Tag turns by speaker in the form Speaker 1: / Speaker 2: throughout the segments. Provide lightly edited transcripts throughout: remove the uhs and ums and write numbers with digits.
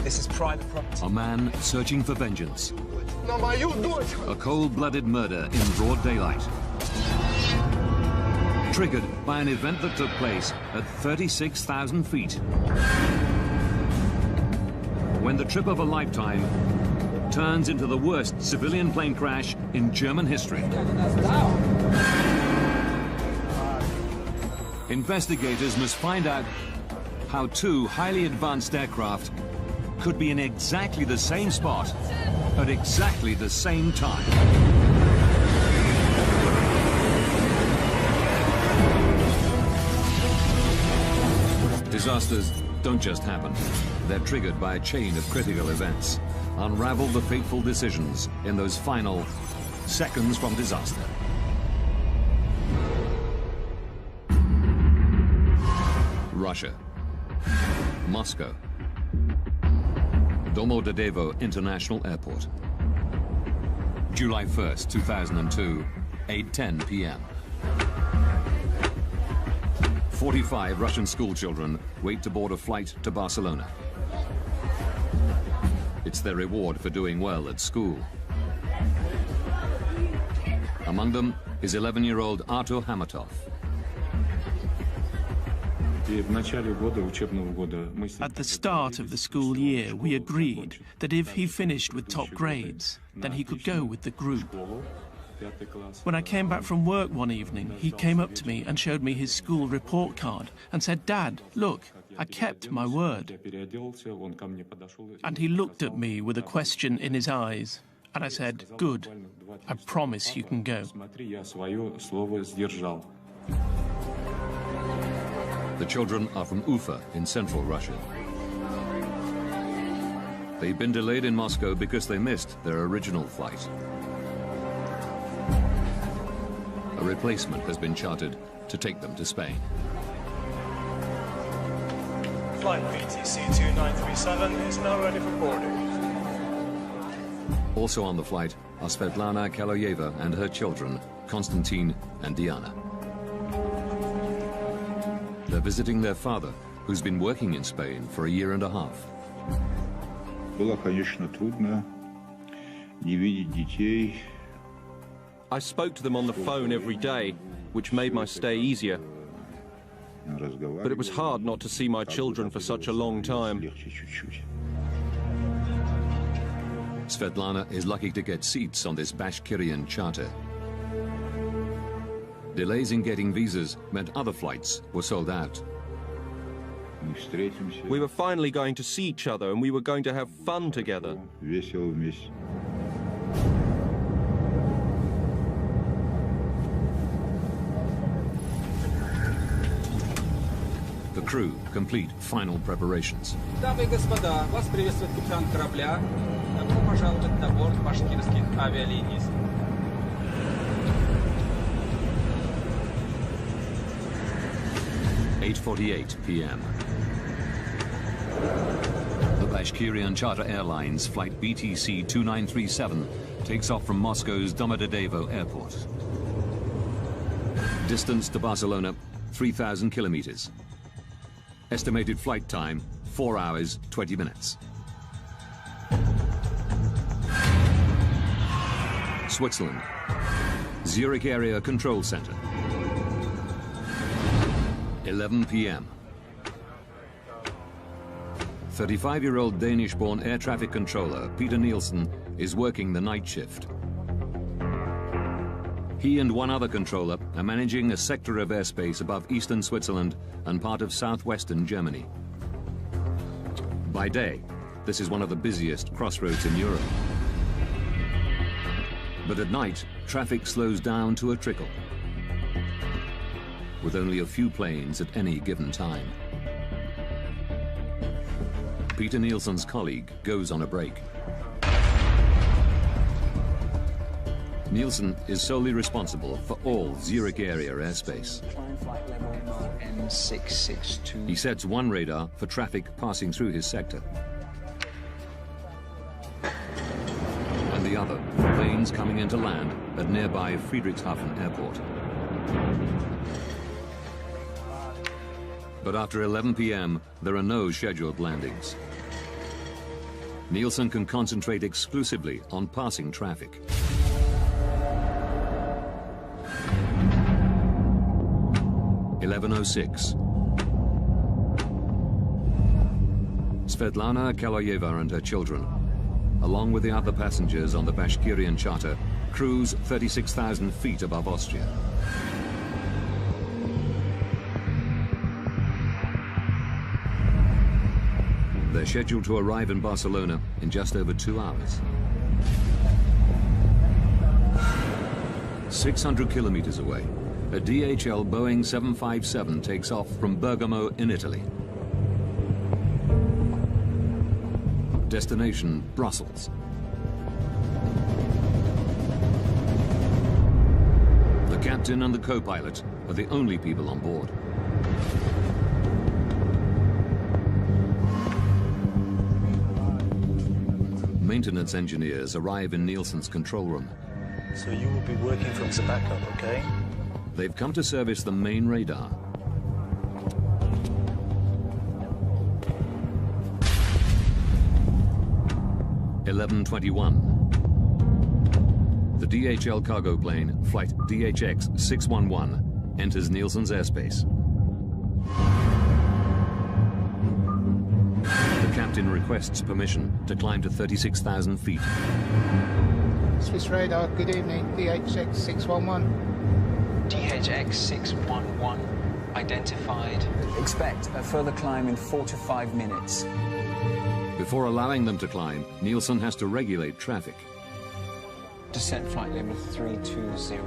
Speaker 1: This is private property.
Speaker 2: A man searching for vengeance. A cold-blooded murder in broad daylight. Triggered by an event that took place at 36,000 feet. When the trip of a lifetime turns into the worst civilian plane crash in German history. Investigators must find out how two highly advanced aircraft could be in exactly the same spot at exactly the same time. Disasters don't just happen. They're triggered by a chain of critical events. Unravel the fateful decisions in those final seconds from disaster. Russia. Moscow. Domodedovo International Airport. July 1st, 2002, 8:10 p.m. 45 Russian schoolchildren wait to board a flight to Barcelona. It's their reward for doing well at school. Among them is 11-year-old Artur Hamatov.
Speaker 3: At the start of the school year, we agreed that if he finished with top grades, then he could go with the group. When I came back from work one evening, he came up to me and showed me his school report card and said, "Dad, look, I kept my word." And he looked at me with a question in his eyes, and I said, "Good, I promise you can go."
Speaker 2: The children are from Ufa in central Russia. They've been delayed in Moscow because they missed their original flight. A replacement has been chartered to take them to Spain.
Speaker 4: Flight BTC 2937 is now ready for boarding.
Speaker 2: Also on the flight are Svetlana Kaloyeva and her children, Konstantin and Diana. They're visiting their father, who's been working in Spain for a year and a half.
Speaker 5: I spoke to them on the phone every day, which made my stay easier. But it was hard not to see my children for such a long time.
Speaker 2: Svetlana is lucky to get seats on this Bashkirian charter. Delays in getting visas meant other flights were sold out.
Speaker 5: We were finally going to see each other and we were going to have fun together.
Speaker 2: The crew complete final preparations.
Speaker 6: Дамы и господа, вас приветствует капитан корабля. Добро пожаловать на борт башкирских авиалиний.
Speaker 2: 8:48 p.m. The Bashkirian Charter Airlines flight BTC 2937 takes off from Moscow's Domodedovo Airport. Distance to Barcelona, 3,000 kilometers. Estimated flight time, 4 hours, 20 minutes. Switzerland. Zurich Area Control Center. 11 p.m. 35-year-old Danish-born air traffic controller Peter Nielsen is working the night shift. He and one other controller are managing a sector of airspace above eastern Switzerland and part of southwestern Germany. By day, this is one of the busiest crossroads in Europe. But at night, traffic slows down to a trickle, with only a few planes at any given time. Peter Nielsen's colleague goes on a break. Nielsen is solely responsible for all Zurich area airspace. He sets one radar for traffic passing through his sector, and the other for planes coming into land at nearby Friedrichshafen Airport. But after 11 p.m., there are no scheduled landings. Nielsen can concentrate exclusively on passing traffic. (11:06). Svetlana Kaloyeva and her children, along with the other passengers on the Bashkirian charter, cruise 36,000 feet above Austria. They're scheduled to arrive in Barcelona in just over 2 hours. 600 kilometers away, a DHL Boeing 757 takes off from Bergamo in Italy. Destination, Brussels. The captain and the co-pilot are the only people on board. Maintenance engineers arrive in Nielsen's control room.
Speaker 1: So you will be working from the backup, okay?
Speaker 2: They've come to service the main radar. (11:21). The DHL cargo plane, flight DHX 611, enters Nielsen's airspace. The captain requests permission to climb to 36,000 feet.
Speaker 7: Swiss radar, good evening, DHX 611.
Speaker 8: DHX 611 identified. Expect a further climb in 4 to 5 minutes.
Speaker 2: Before allowing them to climb, Nielsen has to regulate traffic.
Speaker 8: Descent flight level 320.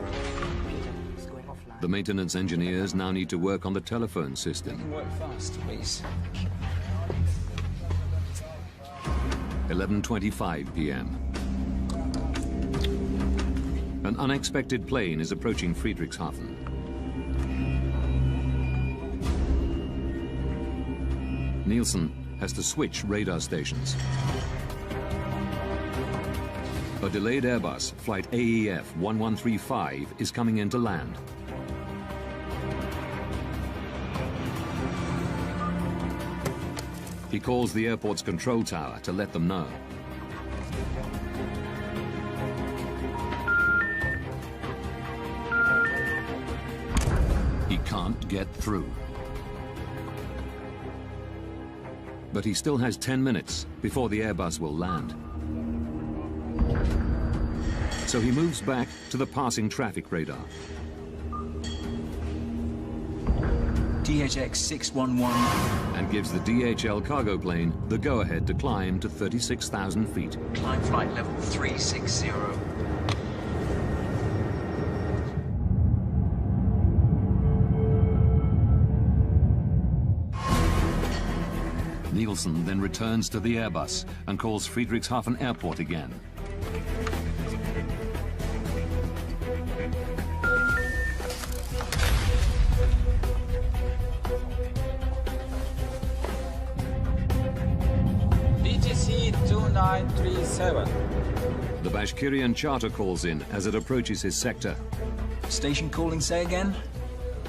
Speaker 2: The maintenance engineers now need to work on the telephone system.
Speaker 8: Work fast, please.
Speaker 2: 11:25 p.m. An unexpected plane is approaching Friedrichshafen. Nielsen has to switch radar stations. A delayed Airbus, flight AEF 1135, is coming in to land. He calls the airport's control tower to let them know. He can't get through. But he still has 10 minutes before the Airbus will land. So he moves back to the passing traffic radar.
Speaker 8: DHX 611.
Speaker 2: And gives the DHL cargo plane the go-ahead to climb to 36,000 feet.
Speaker 8: Climb flight level 360.
Speaker 2: Nielsen then returns to the Airbus and calls Friedrichshafen Airport again.
Speaker 6: BTC 2937.
Speaker 2: The Bashkirian charter calls in as it approaches his sector.
Speaker 8: Station calling, say again?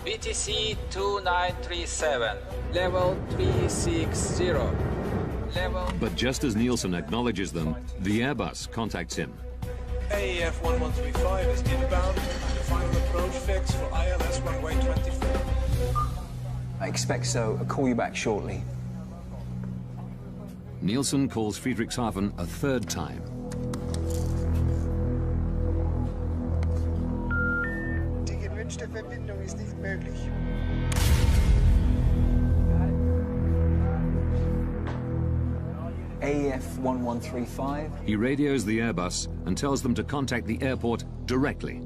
Speaker 6: BTC 2937. Level 360. Level...
Speaker 2: But just as Nielsen acknowledges them, the Airbus contacts him.
Speaker 4: AEF 1135 is inbound. Final approach fix for ILS runway 24.
Speaker 8: I expect so. I'll call you back shortly.
Speaker 2: Nielsen calls Friedrichshafen a third time.
Speaker 7: Die gewünschte Verbindung ist nicht möglich.
Speaker 8: AEF 1135.
Speaker 2: He radios the Airbus and tells them to contact the airport directly.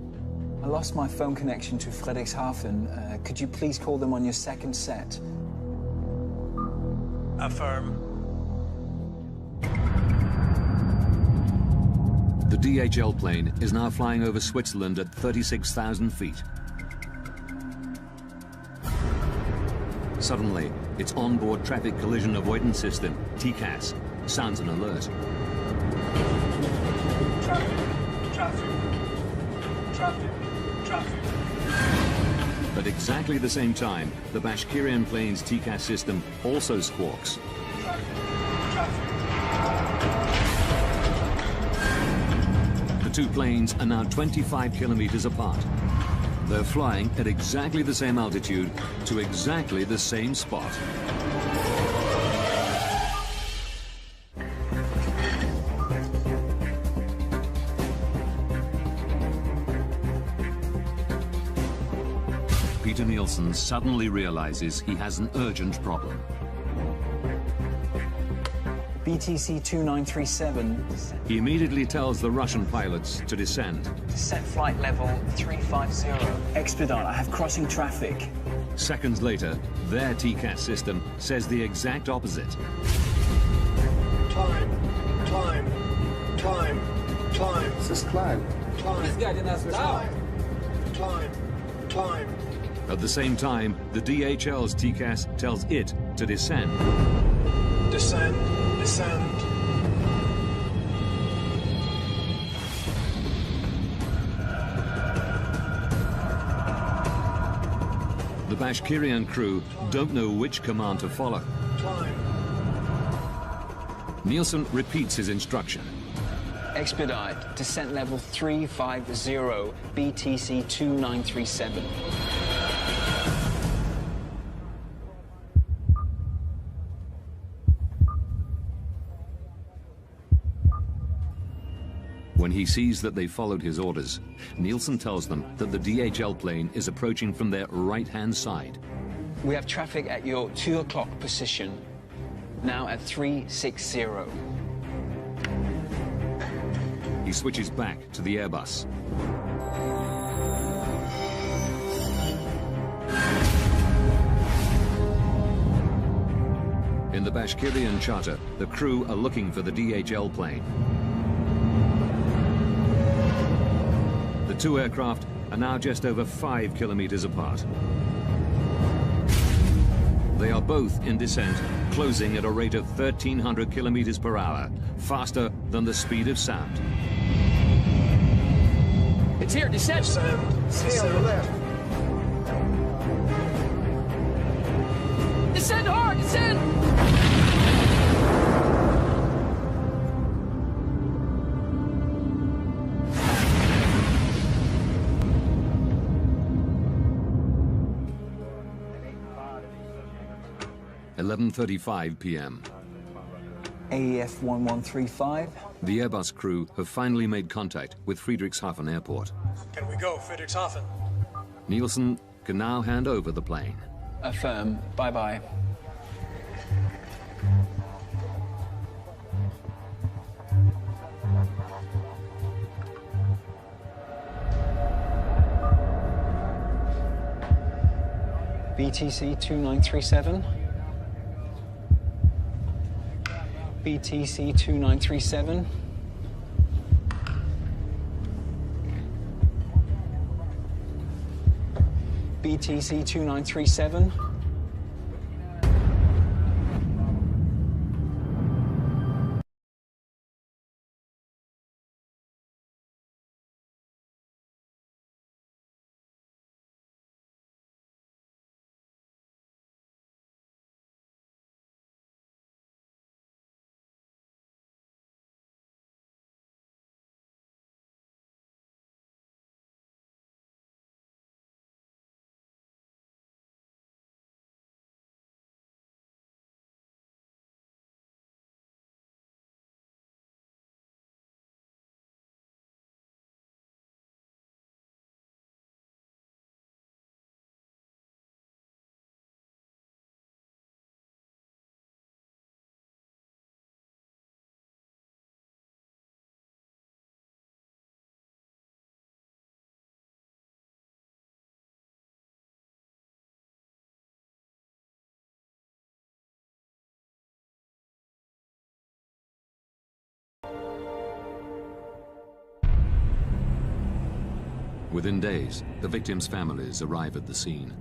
Speaker 8: I lost my phone connection to Friedrichshafen. Could you please call them on your second set?
Speaker 4: Affirm.
Speaker 2: The DHL plane is now flying over Switzerland at 36,000 feet. Suddenly, its onboard traffic collision avoidance system, TCAS, sounds an alert.
Speaker 4: Traffic.
Speaker 2: At exactly the same time, the Bashkirian plane's TCAS system also squawks.
Speaker 4: Traffic.
Speaker 2: two planes are now 25 kilometers apart. They're flying at exactly the same altitude to exactly the same spot. Peter Nielsen suddenly realizes he has an urgent problem.
Speaker 8: BTC 2937.
Speaker 2: He immediately tells the Russian pilots to descend.
Speaker 8: Set flight level 350. Expedite, I have crossing traffic.
Speaker 2: Seconds later, their TCAS system says the exact opposite.
Speaker 4: Climb, climb, climb, climb.
Speaker 7: Es ist klein.
Speaker 4: Climb, climb, climb, climb.
Speaker 2: At the same time, the DHL's TCAS tells it to descend.
Speaker 4: Descend, descend.
Speaker 2: The Bashkirian crew don't know which command to follow.
Speaker 4: Climb.
Speaker 2: Nielsen repeats his instruction.
Speaker 8: Expedite, descent level 350, BTC 2937.
Speaker 2: When he sees that they followed his orders, Nielsen tells them that the DHL plane is approaching from their right-hand side.
Speaker 8: We have traffic at your 2 o'clock position, now at 360.
Speaker 2: He switches back to the Airbus. In the Bashkirian charter, the crew are looking for the DHL plane. The two aircraft are now just over 5 kilometers apart. They are both in descent, closing at a rate of 1,300 kilometers per hour, faster than the speed of sound.
Speaker 8: It's here, descent.
Speaker 4: Descend,
Speaker 7: See on the left.
Speaker 8: Descend hard, descend!
Speaker 2: 11:35 p.m.
Speaker 8: AEF 1135.
Speaker 2: The Airbus crew have finally made contact with Friedrichshafen Airport.
Speaker 4: Can we go, Friedrichshafen?
Speaker 2: Nielsen can now hand over the plane.
Speaker 8: Affirm, bye-bye. BTC 2937. BTC 2937. BTC 2937.
Speaker 2: Within days, the victims' families arrive at the scene.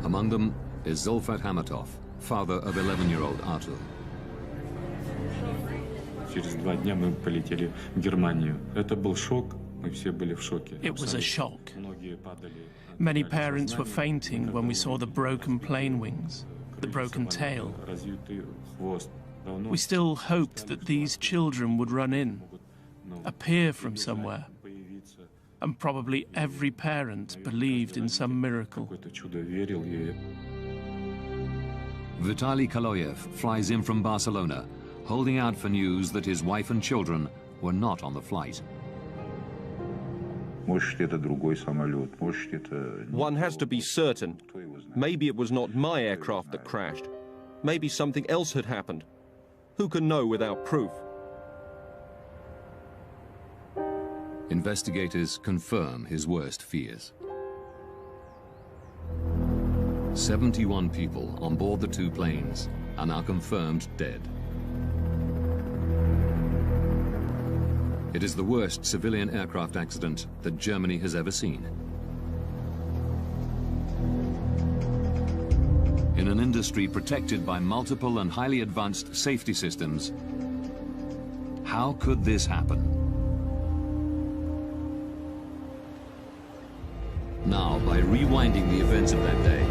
Speaker 2: Among them is Zulfat Hamatov, father of 11-year-old Artur.
Speaker 9: Через 2 дня мы полетели в Германию. Это был шок. Мы все были в шоке.
Speaker 3: It was a shock.
Speaker 9: Многие падали.
Speaker 3: Many parents were fainting when we saw the broken plane wings, the broken tail.
Speaker 9: Разъютый хвост.
Speaker 3: We still hoped that these children would run in, appear from somewhere, and probably every parent believed in some miracle.
Speaker 2: Vitaly Kaloyev flies in from Barcelona, holding out for news that his wife and children were not on the flight.
Speaker 5: One has to be certain. Maybe it was not my aircraft that crashed. Maybe something else had happened. Who can know without proof?
Speaker 2: Investigators confirm his worst fears. 71 people on board the two planes are now confirmed dead. It is the worst civilian aircraft accident that Germany has ever seen. In an industry protected by multiple and highly advanced safety systems, how could this happen? Now, by rewinding the events of that day,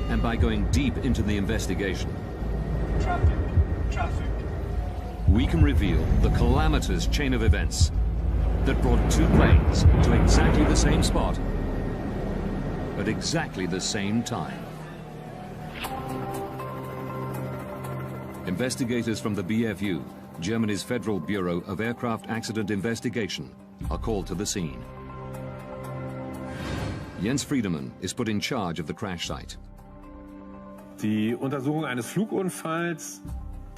Speaker 2: and by going deep into the investigation, we can reveal the calamitous chain of events that brought two planes to exactly the same spot at exactly the same time. Investigators from the BFU, Germany's Federal Bureau of Aircraft Accident Investigation, are called to the scene. Jens Friedemann is put in charge of the crash site.
Speaker 10: Die Untersuchung eines Flugunfalls.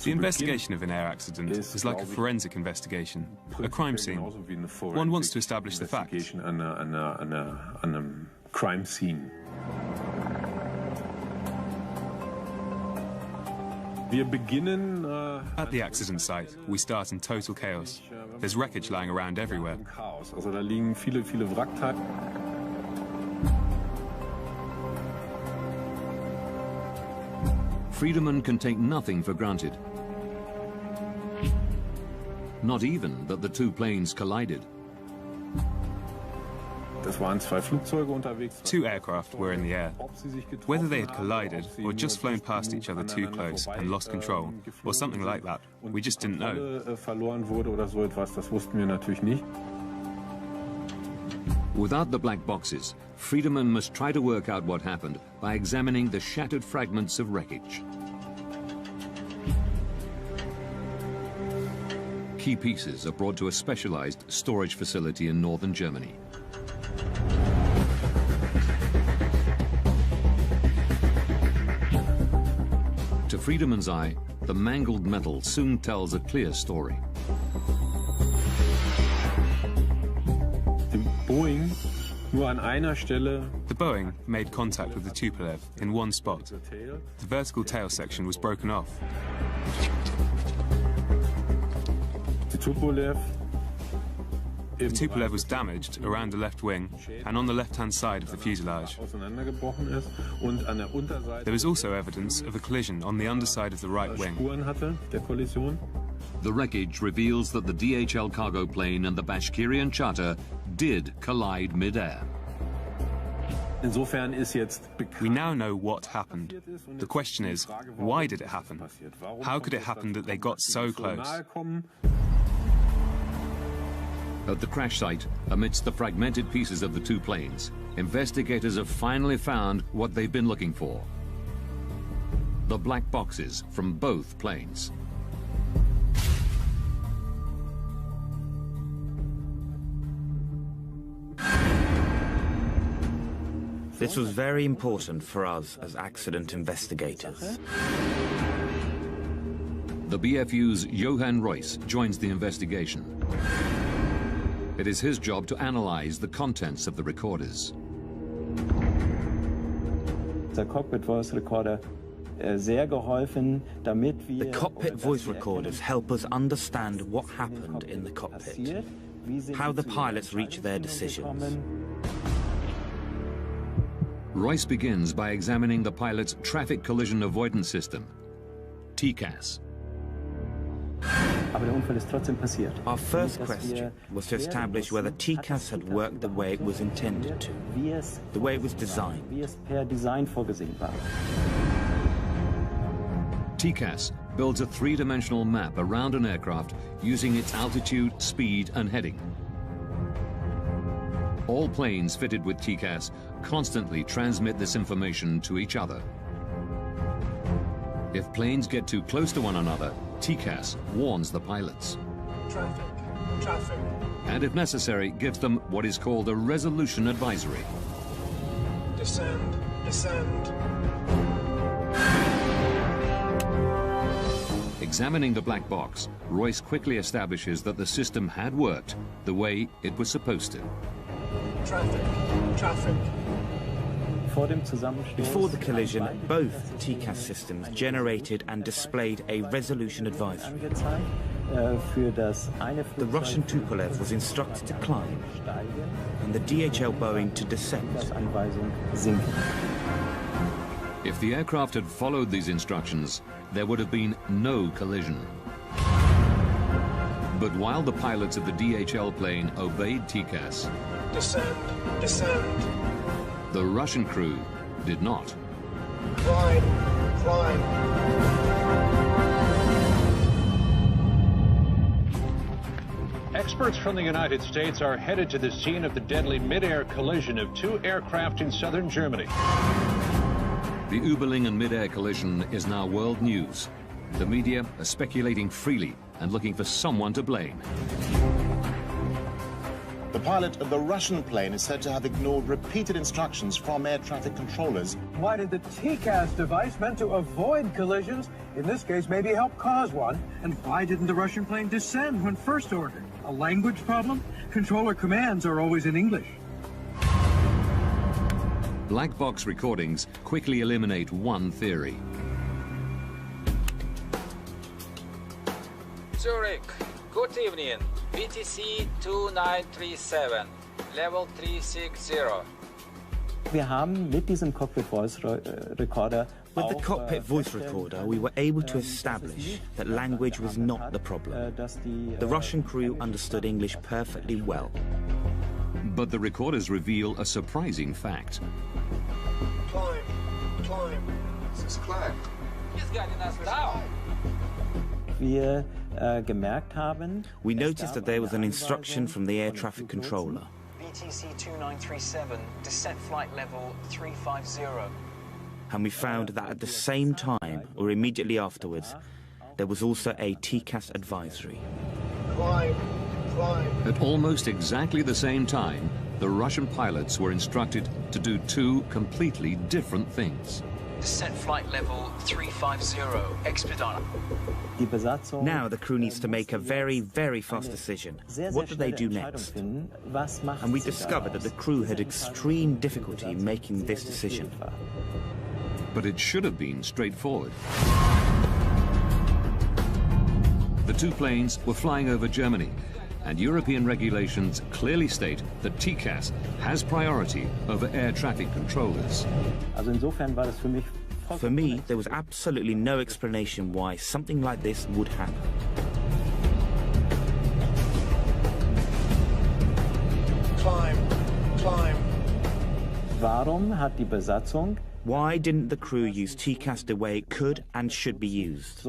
Speaker 11: The investigation of an air accident is like a forensic investigation, a crime scene. One wants to establish the facts.
Speaker 10: Crime scene.
Speaker 11: At the accident site, we start in total chaos. There's wreckage lying around everywhere.
Speaker 10: Also da liegen viele Wrackteile.
Speaker 2: Friedemann can take nothing for granted. Not even that the two planes collided.
Speaker 11: Two aircraft were in the air. Whether they had collided or just flown past each other too close and lost control, or something like that, we just didn't know.
Speaker 2: Without the black boxes, Friedemann must try to work out what happened by examining the shattered fragments of wreckage. Key pieces are brought to a specialized storage facility in northern Germany. To Friedemann's eye, the mangled metal soon tells a clear story.
Speaker 11: The Boeing made contact with the Tupolev in one spot. The vertical tail section was broken off.
Speaker 10: The
Speaker 11: Tupolev was damaged around the left wing and on the left-hand side of the fuselage. There was also evidence of a collision on the underside of the right wing.
Speaker 2: The wreckage reveals that the DHL cargo plane and the Bashkirian charter did collide mid-air.
Speaker 11: We now know what happened. The question is, why did it happen? How could it happen that they got so close?
Speaker 2: At the crash site, amidst the fragmented pieces of the two planes, investigators have finally found what they've been looking for: the black boxes from both planes.
Speaker 12: This was very important for us as accident investigators.
Speaker 2: The BFU's Johann Reuss joins the investigation. It is his job to analyze the contents of the recorders.
Speaker 12: The cockpit voice recorders help us understand what happened in the cockpit, how the pilots reach their decisions.
Speaker 2: Reuss begins by examining the pilot's traffic collision avoidance system, TCAS.
Speaker 12: Our first question was to establish whether TCAS had worked the way it was intended to, the way it was designed.
Speaker 2: TCAS builds a three-dimensional map around an aircraft using its altitude, speed, and heading. All planes fitted with TCAS constantly transmit this information to each other. If planes get too close to one another, TCAS warns the pilots.
Speaker 4: Traffic, traffic.
Speaker 2: And if necessary, gives them what is called a resolution advisory.
Speaker 4: Descend, descend.
Speaker 2: Examining the black box, Royce quickly establishes that the system had worked the way it was supposed to.
Speaker 4: Traffic, traffic.
Speaker 12: Before the collision, both TCAS systems generated and displayed a resolution advisory. The Russian Tupolev was instructed to climb, and the DHL Boeing to descend.
Speaker 2: If the aircraft had followed these instructions, there would have been no collision. But while the pilots of the DHL plane obeyed TCAS,
Speaker 4: descend, descend,
Speaker 2: the Russian crew did not.
Speaker 4: Climb, climb.
Speaker 13: Experts from the United States are headed to the scene of the deadly mid-air collision of two aircraft in southern Germany.
Speaker 2: The Uberlingen mid-air collision is now world news. The media are speculating freely and looking for someone to blame.
Speaker 14: The pilot of the Russian plane is said to have ignored repeated instructions from air traffic controllers.
Speaker 15: Why did the TCAS device meant to avoid collisions, in this case maybe help cause one? And why didn't the Russian plane descend when first ordered? A language problem? Controller commands are always in English.
Speaker 2: Black box recordings quickly eliminate one theory.
Speaker 16: Zurich, good evening. BTC 2937, level 360.
Speaker 12: With the cockpit voice recorder, we were able to establish that language was not the problem. The Russian crew understood English perfectly well.
Speaker 2: But the recorders reveal a surprising fact.
Speaker 4: Climb, climb. This is climb.
Speaker 16: He's guiding us down.
Speaker 12: We noticed that there was an instruction from the air traffic controller.
Speaker 8: BTC 2937, descent flight level 350.
Speaker 12: And we found that at the same time, or immediately afterwards, there was also a TCAS advisory.
Speaker 4: Climb, climb.
Speaker 2: At almost exactly the same time, the Russian pilots were instructed to do two completely different things.
Speaker 8: Descent flight level 350, expedite.
Speaker 12: Now the crew needs to make a very, very fast decision. What do they do next? And we discovered that the crew had extreme difficulty making this decision.
Speaker 2: But it should have been straightforward. The two planes were flying over Germany, and European regulations clearly state that TCAS has priority over air traffic controllers.
Speaker 12: For me, there was absolutely no explanation why something like this would happen.
Speaker 4: Climb, climb.
Speaker 12: Why didn't the crew use TCAS the way it could and should be used?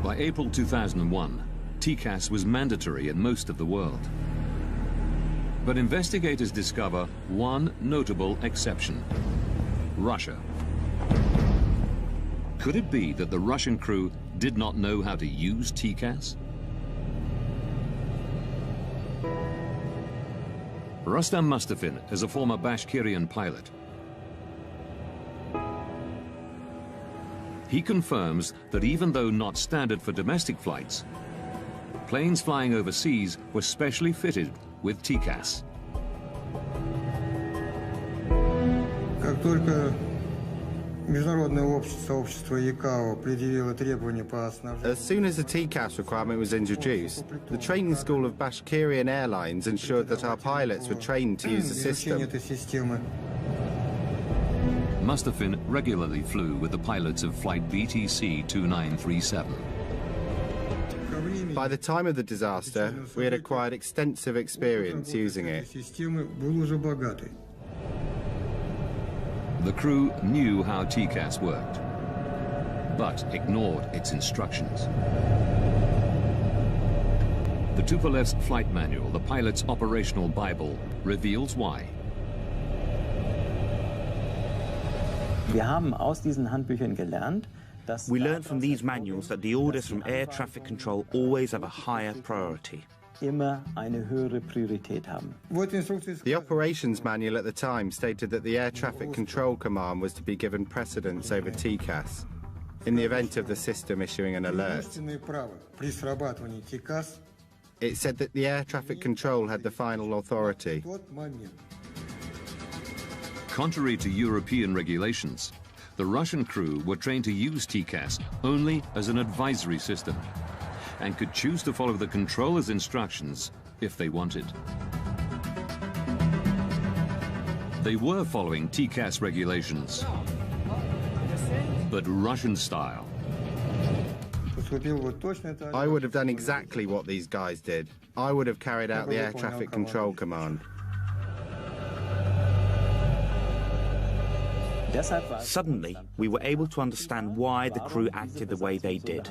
Speaker 2: By April 2001, TCAS was mandatory in most of the world. But investigators discover one notable exception: Russia. Could it be that the Russian crew did not know how to use TCAS? Rustam Mustafin is a former Bashkirian pilot. He confirms that even though not standard for domestic flights, planes flying overseas were specially fitted with TCAS.
Speaker 17: As soon as the TCAS requirement was introduced, the training school of Bashkirian Airlines ensured that our pilots were trained to use the system.
Speaker 2: Mustafin regularly flew with the pilots of flight BTC 2937.
Speaker 17: By the time of the disaster, we had acquired extensive experience using it.
Speaker 2: The crew knew how TCAS worked, but ignored its instructions. The Tupolev's flight manual, the pilot's operational Bible, reveals why.
Speaker 18: Wir haben aus diesen Handbüchern gelernt, dass
Speaker 12: we learned from these manuals that the orders from air traffic control always have a higher priority.
Speaker 18: Immer eine höhere Priorität haben.
Speaker 17: The operations manual at the time stated that the air traffic control command was to be given precedence over TCAS in the event of the system issuing an alert. It said that the air traffic control had the final authority.
Speaker 2: Contrary to European regulations, the Russian crew were trained to use TCAS only as an advisory system and could choose to follow the controller's instructions if they wanted. They were following TCAS regulations, but Russian style.
Speaker 17: I would have done exactly what these guys did. I would have carried out the air traffic control command.
Speaker 12: Suddenly, we were able to understand why the crew acted the way they did.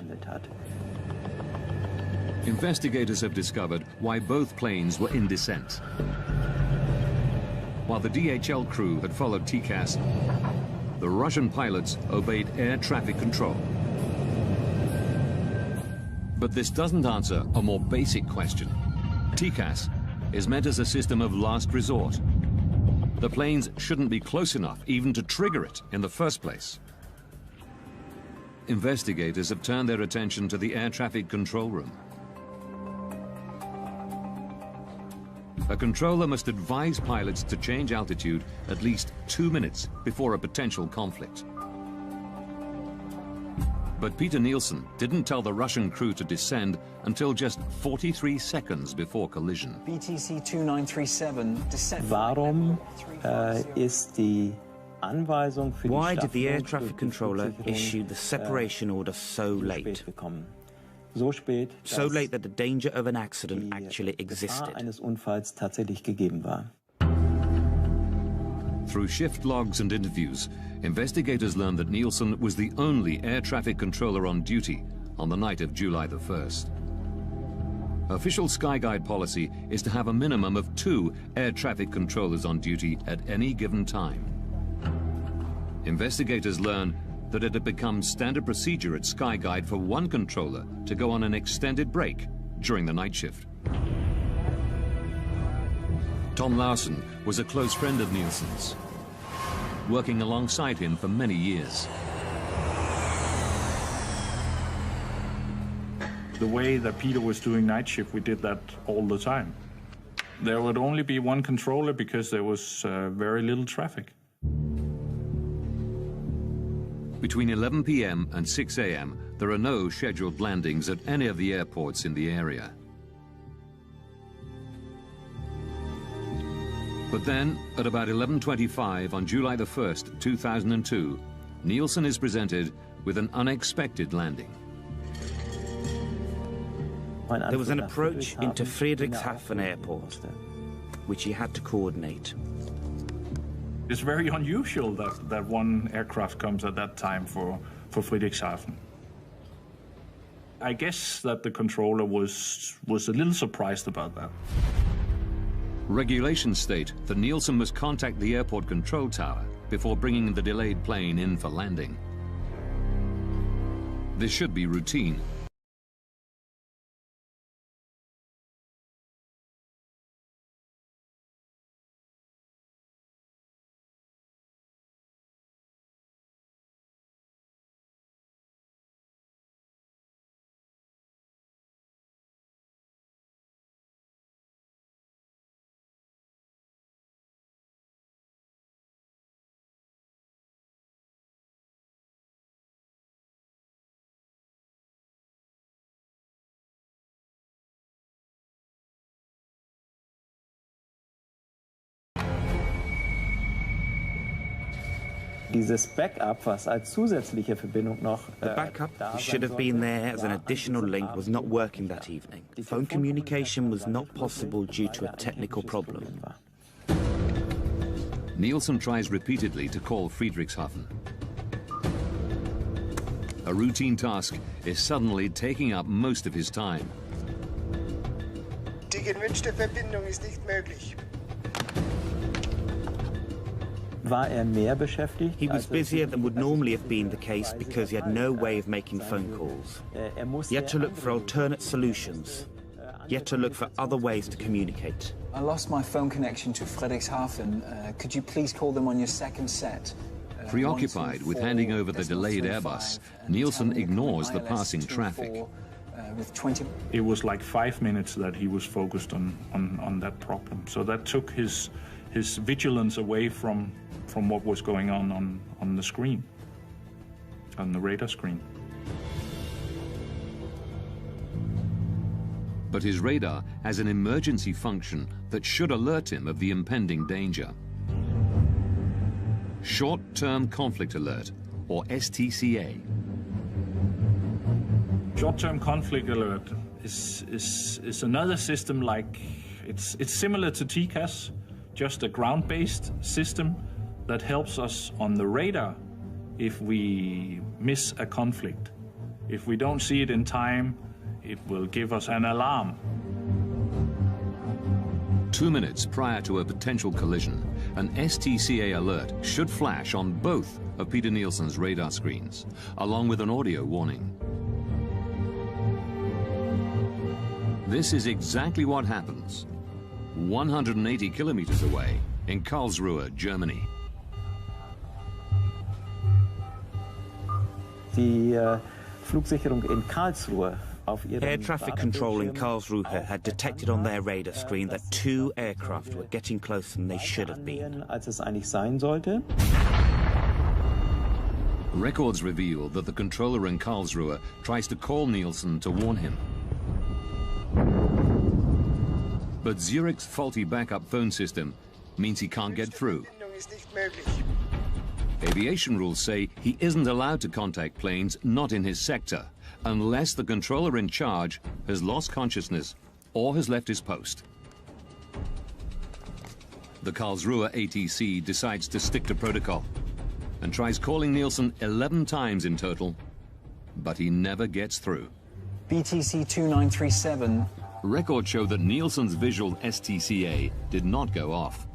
Speaker 2: Investigators have discovered why both planes were in descent. While the DHL crew had followed TCAS, the Russian pilots obeyed air traffic control. But this doesn't answer a more basic question. TCAS is meant as a system of last resort. The planes shouldn't be close enough even to trigger it in the first place. Investigators have turned their attention to the air traffic control room. A controller must advise pilots to change altitude at least 2 minutes before a potential conflict. But Peter Nielsen didn't tell the Russian crew to descend until just 43 seconds before collision.
Speaker 8: BTC 2937 descent.
Speaker 18: Warum ist die Anweisung für die
Speaker 12: Why did the air traffic controller issue the separation order so late?
Speaker 18: So spät,
Speaker 12: so late that the danger of an accident actually existed.
Speaker 18: Eines Unfalls tatsächlich gegeben war.
Speaker 2: Through shift logs and interviews, investigators learned that Nielsen was the only air traffic controller on duty on the night of July the 1st. Official Skyguide policy is to have a minimum of 2 air traffic controllers on duty at any given time. Investigators learned that it had become standard procedure at Skyguide for one controller to go on an extended break during the night shift. Tom Larsen was a close friend of Nielsen's, working alongside him for many years.
Speaker 10: The way that Peter was doing night shift, we did that all the time. There would only be one controller because there was very little traffic.
Speaker 2: Between 11 p.m. and 6 a.m., there are no scheduled landings at any of the airports in the area. But then, at about 11:25 on July the 1st, 2002, Nielsen is presented with an unexpected landing.
Speaker 12: There was an approach into Friedrichshafen Airport, which he had to coordinate.
Speaker 10: It's very unusual that one aircraft comes at that time for Friedrichshafen. I guess that the controller was a little surprised about that.
Speaker 2: Regulations state that Nielsen must contact the airport control tower before bringing the delayed plane in for landing. This should be routine.
Speaker 18: Dieses Backup, was als zusätzliche Verbindung noch
Speaker 12: the backup, which should have been there as an additional link, was not working that evening. Phone communication was not possible due to a technical problem.
Speaker 2: Nielsen tries repeatedly to call Friedrichshafen. A routine task is suddenly taking up most of his time.
Speaker 7: Die gewünschte Verbindung ist nicht möglich.
Speaker 12: He was busier than would normally have been the case because he had no way of making phone calls. He had to look for alternate solutions. He had to look for other ways to communicate.
Speaker 8: I lost my phone connection to Friedrichshafen. Could you please call them on your second set?
Speaker 2: Preoccupied with handing over the delayed Airbus, Nielsen ignores the passing traffic.
Speaker 10: It was like 5 minutes that he was focused on that problem. So that took his vigilance away from what was going on the screen, on the radar screen.
Speaker 2: But his radar has an emergency function that should alert him of the impending danger. Short-term conflict alert, or STCA.
Speaker 10: Short-term conflict alert is another system like it's similar to TCAS, just a ground-based system that helps us on the radar if we miss a conflict. If we don't see it in time, it will give us an alarm.
Speaker 2: 2 minutes prior to a potential collision, an STCA alert should flash on both of Peter Nielsen's radar screens, along with an audio warning. This is exactly what happens 180 kilometers away in Karlsruhe, Germany.
Speaker 18: Flugsicherung in Karlsruhe.
Speaker 12: Air traffic control in Karlsruhe had detected on their radar screen that 2 aircraft were getting closer than they should have been.
Speaker 2: Records reveal that the controller in Karlsruhe tries to call Nielsen to warn him. But Zurich's faulty backup phone system means he can't get through. Aviation rules say he isn't allowed to contact planes not in his sector unless the controller in charge has lost consciousness or has left his post. The Karlsruhe ATC decides to stick to protocol and tries calling Nielsen 11 times in total, but he never gets through.
Speaker 8: BTC 2937.
Speaker 2: Records show that Nielsen's visual STCA did not go off.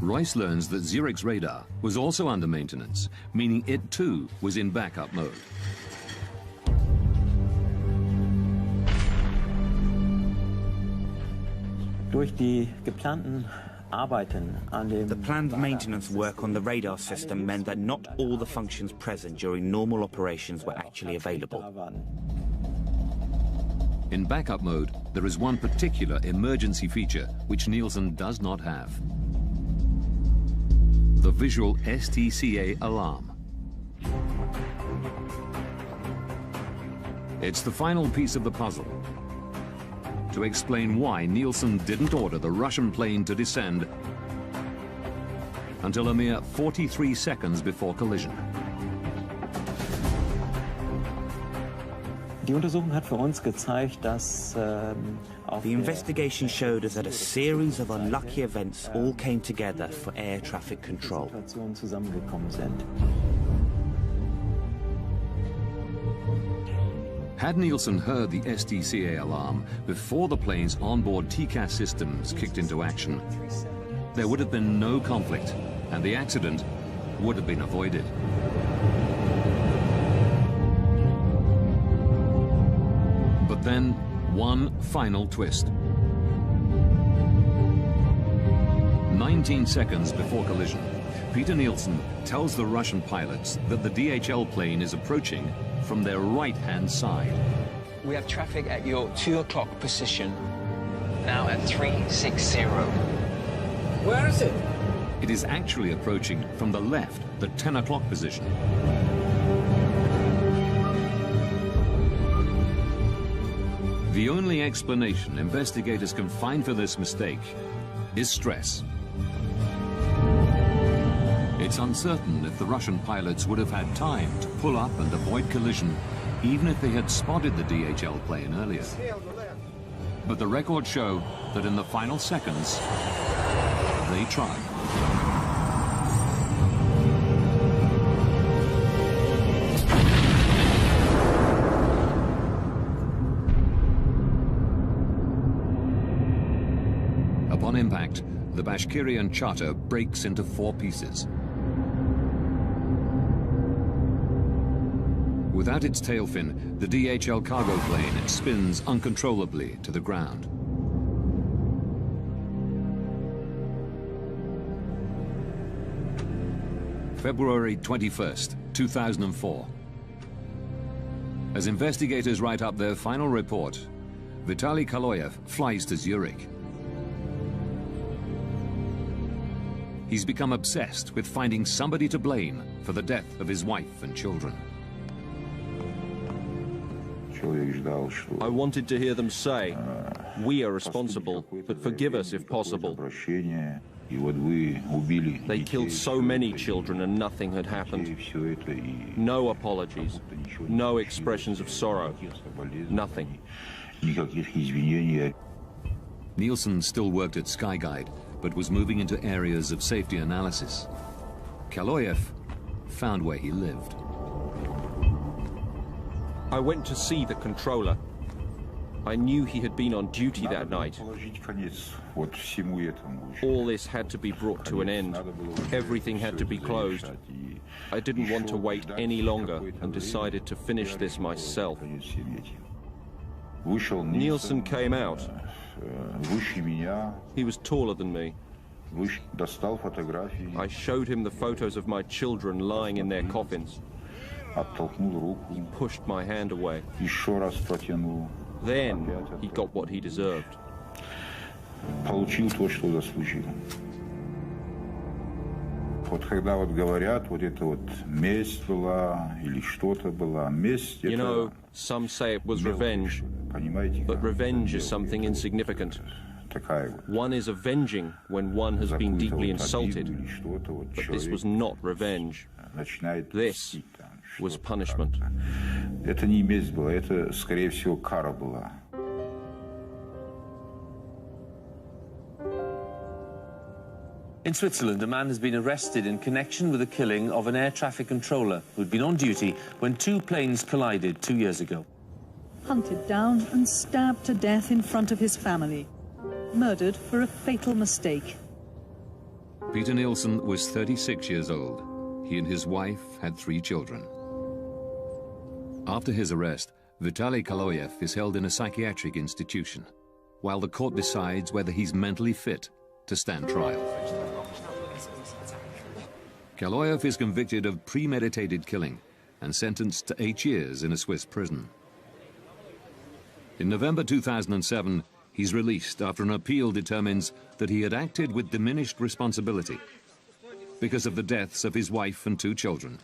Speaker 2: Royce learns that Zurich's radar was also under maintenance, meaning it too was in backup mode.
Speaker 12: The planned maintenance work on the radar system meant that not all the functions present during normal operations were actually available.
Speaker 2: In backup mode, there is one particular emergency feature which Nielsen does not have. The visual STCA alarm. It's the final piece of the puzzle to explain why Nielsen didn't order the Russian plane to descend until a mere 43 seconds before collision.
Speaker 12: The investigation showed us that a series of unlucky events all came together for air traffic control.
Speaker 2: Had Nielsen heard the STCA alarm before the plane's onboard TCAS systems kicked into action, there would have been no conflict and the accident would have been avoided. But then, one final twist. 19 seconds before collision, Peter Nielsen tells the Russian pilots that the DHL plane is approaching from their right-hand side.
Speaker 8: We have traffic at your 2 o'clock position, now at 360.
Speaker 2: Where is it? It is actually approaching from the left, the 10 o'clock position. The only explanation investigators can find for this mistake is stress. It's uncertain if the Russian pilots would have had time to pull up and avoid collision, even if they had spotted the DHL plane earlier. But the records show that in the final seconds, they tried. Upon impact, the Bashkirian charter breaks into 4 pieces. Without its tail fin, the DHL cargo plane spins uncontrollably to the ground. February 21st, 2004. As investigators write up their final report, Vitaly Kaloyev flies to Zurich. He's become obsessed with finding somebody to blame for the death of his wife and children.
Speaker 5: I wanted to hear them say, we are responsible, but forgive us if possible. They killed so many children and nothing had happened. No apologies, no expressions of sorrow, nothing.
Speaker 2: Nielsen still worked at Skyguide, but was moving into areas of safety analysis. Kaloyev found where he lived.
Speaker 5: I went to see the controller. I knew he had been on duty that night. All this had to be brought to an end. Everything had to be closed. I didn't want to wait any longer and decided to finish this myself. Nielsen came out. He was taller than me. I showed him the photos of my children lying in their coffins. He pushed my hand away. Then he got what he deserved. You know, some say it was revenge, but revenge is something insignificant. One is avenging when one has been deeply insulted, but this was not revenge. This was punishment.
Speaker 19: In Switzerland, a man has been arrested in connection with the killing of an air traffic controller who'd been on duty when 2 planes collided 2 years ago.
Speaker 20: Hunted down and stabbed to death in front of his family. Murdered for a fatal mistake.
Speaker 2: Peter Nielsen was 36 years old. He and his wife had 3 children. After his arrest, Vitaly Kaloyev is held in a psychiatric institution, while the court decides whether he's mentally fit to stand trial. Kaloyev is convicted of premeditated killing and sentenced to 8 years in a Swiss prison. In November 2007, he's released after an appeal determines that he had acted with diminished responsibility because of the deaths of his wife and 2 children.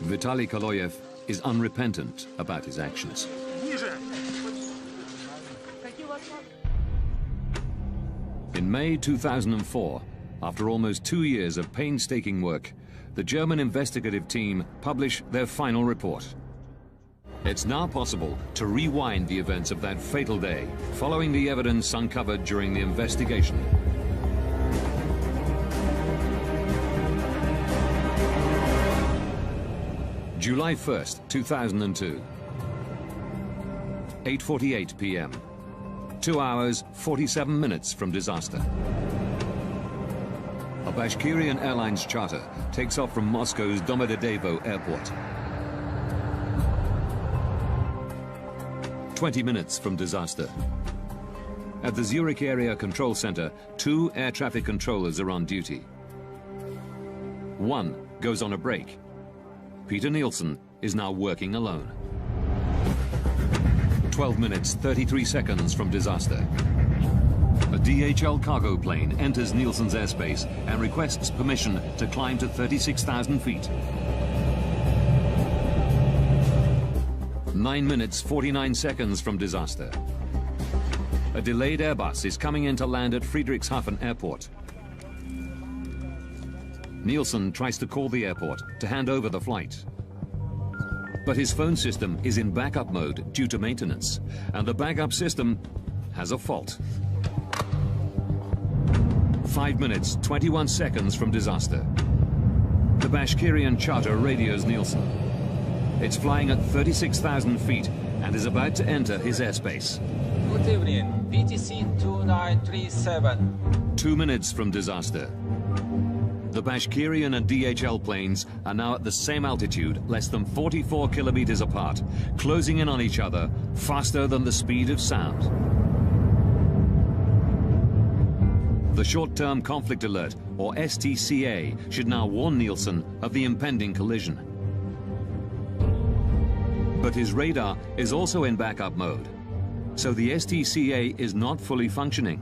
Speaker 2: Vitaly Kaloyev is unrepentant about his actions. In May 2004, after almost 2 years of painstaking work, the German investigative team publish their final report. It's now possible to rewind the events of that fatal day, following the evidence uncovered during the investigation. July 1st, 2002. 8:48 p.m. 2 hours, 47 minutes from disaster. A Bashkirian Airlines charter takes off from Moscow's Domodedovo airport. 20 minutes from disaster. At the Zurich Area Control Center, 2 air traffic controllers are on duty. One goes on a break. Peter Nielsen is now working alone. 12 minutes, 33 seconds from disaster. A DHL cargo plane enters Nielsen's airspace and requests permission to climb to 36,000 feet. 9 minutes, 49 seconds from disaster. A delayed Airbus is coming in to land at Friedrichshafen Airport. Nielsen tries to call the airport to hand over the flight. But his phone system is in backup mode due to maintenance, and the backup system has a fault. 5 minutes, 21 seconds from disaster. The Bashkirian charter radios Nielsen. It's flying at 36,000 feet and is about to enter his airspace.
Speaker 16: Good evening, BTC 2937.
Speaker 2: 2 minutes from disaster. The Bashkirian and DHL planes are now at the same altitude, less than 44 kilometers apart, closing in on each other faster than the speed of sound. The Short-Term Conflict Alert, or STCA, should now warn Nielsen of the impending collision. But his radar is also in backup mode, so the STCA is not fully functioning.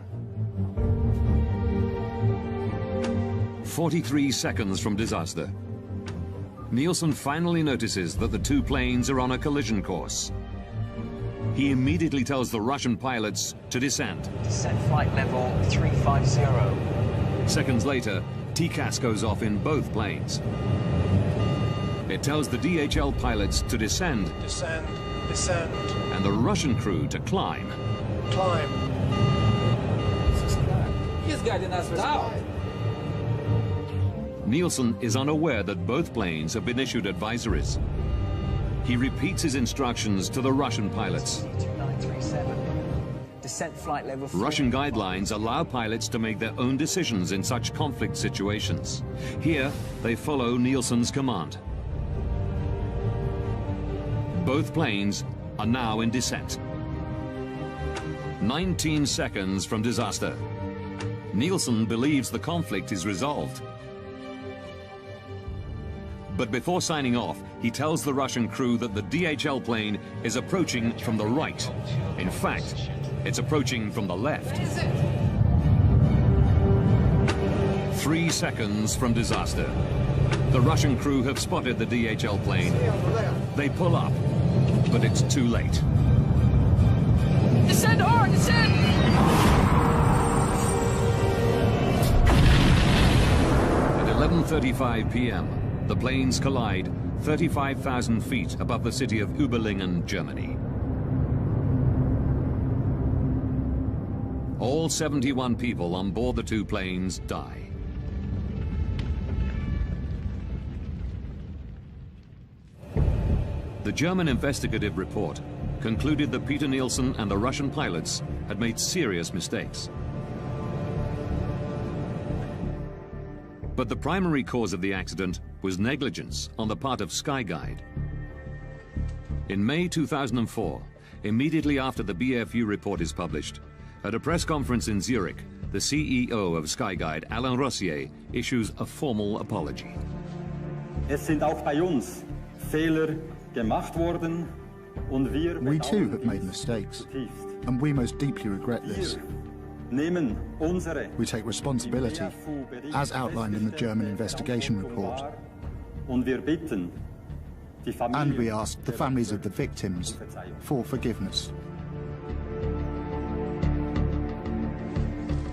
Speaker 2: 43 seconds from disaster. Nielsen finally notices that the two planes are on a collision course. He immediately tells the Russian pilots to descend.
Speaker 8: Descent flight level 350.
Speaker 2: Seconds later, TCAS goes off in both planes. It tells the DHL pilots to descend.
Speaker 4: Descend, descend.
Speaker 2: And the Russian crew to climb.
Speaker 4: Climb.
Speaker 16: He's guiding us down.
Speaker 2: Nielsen is unaware that both planes have been issued advisories. He repeats his instructions to the Russian pilots.
Speaker 8: Descent flight level 3.
Speaker 2: Russian guidelines allow pilots to make their own decisions in such conflict situations. Here, they follow Nielsen's command. Both planes are now in descent. 19 seconds from disaster. Nielsen believes the conflict is resolved. But before signing off, he tells the Russian crew that the DHL plane is approaching from the right. In fact, it's approaching from the left. 3 seconds from disaster. The Russian crew have spotted the DHL plane. They pull up, but it's too late.
Speaker 16: Descend hard, descend!
Speaker 2: At 11:35 p.m., the planes collide 35,000 feet above the city of Überlingen, Germany. All 71 people on board the two planes die. The German investigative report concluded that Peter Nielsen and the Russian pilots had made serious mistakes. But the primary cause of the accident was negligence on the part of Skyguide. In May 2004, immediately after the BFU report is published, at a press conference in Zurich, the CEO of Skyguide, Alain Rossier, issues a formal apology.
Speaker 21: Es sind auch bei uns Fehler gemacht worden und wir
Speaker 22: We too have made mistakes, and we most deeply regret this. We take responsibility, as outlined in the German investigation report. And we ask the families of the victims for forgiveness.